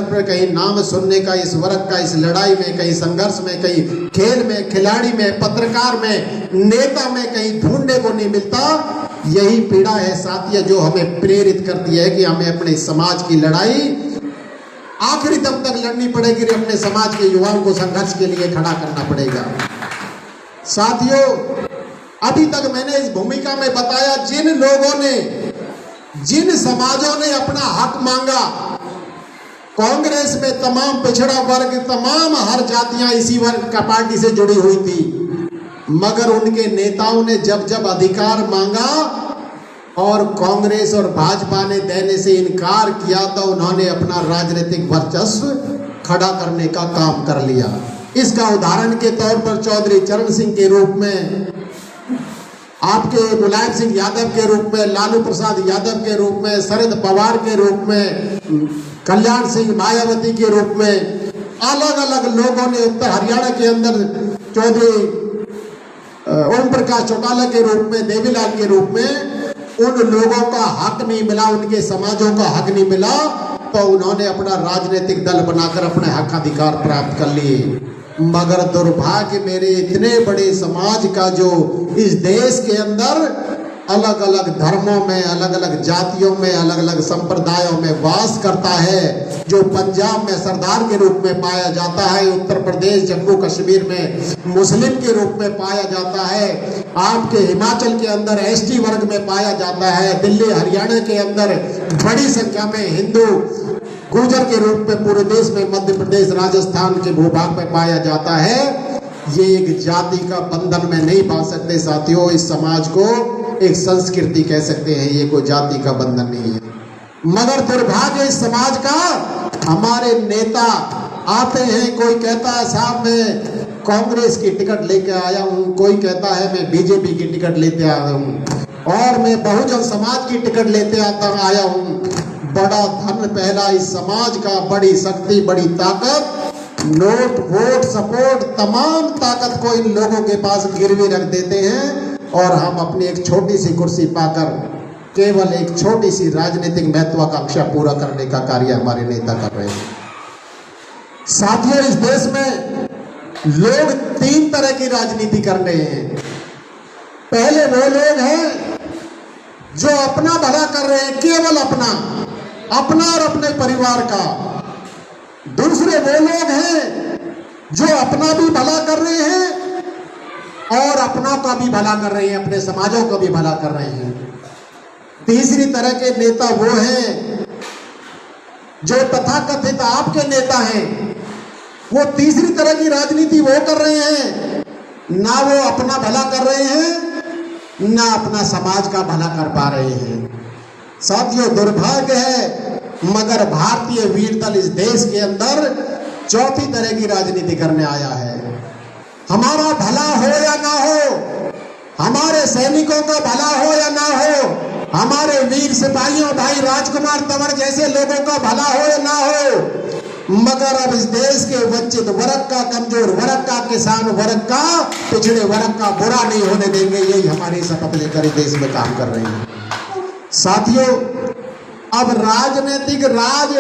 पर कहीं नाम सुनने का इस वर्ग का, इस लड़ाई में, कहीं संघर्ष में, कहीं खेल में, खिलाड़ी में, पत्रकार में, नेता में कहीं ढूंढने को नहीं मिलता। यही पीड़ा है साथियों जो हमें प्रेरित करती है कि हमें अपने समाज की लड़ाई आखिरी दम तक लड़नी पड़ेगी, अपने समाज के युवाओं को संघर्ष के लिए खड़ा करना पड़ेगा। साथियों, अभी तक मैंने इस भूमिका में बताया जिन लोगों ने, जिन समाजों ने अपना हक मांगा, कांग्रेस में तमाम पिछड़ा वर्ग, तमाम हर जातियां इसी वर्ग का पार्टी से जुड़ी हुई थी, मगर उनके नेताओं ने जब जब अधिकार मांगा और कांग्रेस और भाजपा ने देने से इनकार किया तो उन्होंने अपना राजनीतिक वर्चस्व खड़ा करने का काम कर लिया। इसका उदाहरण के तौर पर चौधरी चरण सिंह के रूप में, आपके मुलायम सिंह यादव के रूप में, लालू प्रसाद यादव के रूप में, शरद पवार के रूप में, कल्याण सिंह मायावती के रूप में, अलग अलग लोगों ने, उत्तर हरियाणा के अंदर चौधरी ओम प्रकाश चौटाला के रूप में, देवीलाल के रूप में, उन लोगों का हक नहीं मिला, उनके समाजों का हक नहीं मिला, तो उन्होंने अपना राजनीतिक दल बनाकर अपने हक अधिकार प्राप्त कर लिए। मगर दुर्भाग्य मेरे इतने बड़े समाज का जो इस देश के अंदर अलग अलग धर्मों में, अलग अलग जातियों में, अलग अलग संप्रदायों में वास करता है, जो पंजाब में सरदार के रूप में पाया जाता है, उत्तर प्रदेश जम्मू कश्मीर में मुस्लिम के रूप में पाया जाता है, आपके हिमाचल के अंदर एसटी वर्ग में पाया जाता है, दिल्ली हरियाणा के अंदर बड़ी संख्या में हिंदू गुर्जर के रूप में पूरे देश में, मध्य प्रदेश राजस्थान के भूभाग में पाया जाता है। ये एक जाति का बंधन में नहीं पा सकते साथियों, इस समाज को एक संस्कृति कह सकते हैं, ये कोई जाति का बंधन नहीं है। मगर दुर्भाग्य इस समाज का, हमारे नेता आते हैं, कोई कहता है साहब मैं कांग्रेस की टिकट लेके आया हूँ, कोई कहता है मैं बीजेपी की टिकट लेते आया हूँ, और मैं बहुजन समाज की टिकट लेते आया हूँ। बड़ा धन पहला इस समाज का, बड़ी शक्ति, बड़ी ताकत, नोट, वोट, सपोर्ट, तमाम ताकत को इन लोगों के पास गिरवी रख देते हैं, और हम अपनी एक छोटी सी कुर्सी पाकर केवल एक छोटी सी राजनीतिक महत्वाकांक्षा पूरा करने का कार्य हमारे नेता कर रहे हैं। साथियों, इस देश में लोग तीन तरह की राजनीति कर रहे हैं। पहले वो लोग हैं जो अपना भला कर रहे हैं, केवल अपना और अपने परिवार का। दूसरे वो लोग हैं जो अपना भी भला कर रहे हैं और अपनों का भी भला कर रहे हैं, अपने समाजों का भी भला कर रहे हैं। तीसरी तरह के नेता वो हैं जो तथाकथित आपके नेता हैं, वो तीसरी तरह की राजनीति वो कर रहे हैं, ना वो अपना भला कर रहे हैं, ना अपना समाज का भला कर पा रहे हैं। साथियों, दुर्भाग्य है, मगर भारतीय वीर दल इस देश के अंदर चौथी तरह की राजनीति करने आया है। हमारा भला हो या ना हो, हमारे सैनिकों का भला हो या ना हो, हमारे वीर सिपाहियों, भाई राजकुमार तंवर जैसे लोगों का भला हो या ना हो, मगर अब इस देश के वंचित वर्ग का, कमजोर वर्ग का, किसान वर्ग का, पिछड़े वर्ग का बुरा नहीं होने देंगे। यही हमारी शपथ लेकर इस देश में काम कर रहे हैं। साथियों, अब राजनीतिक राज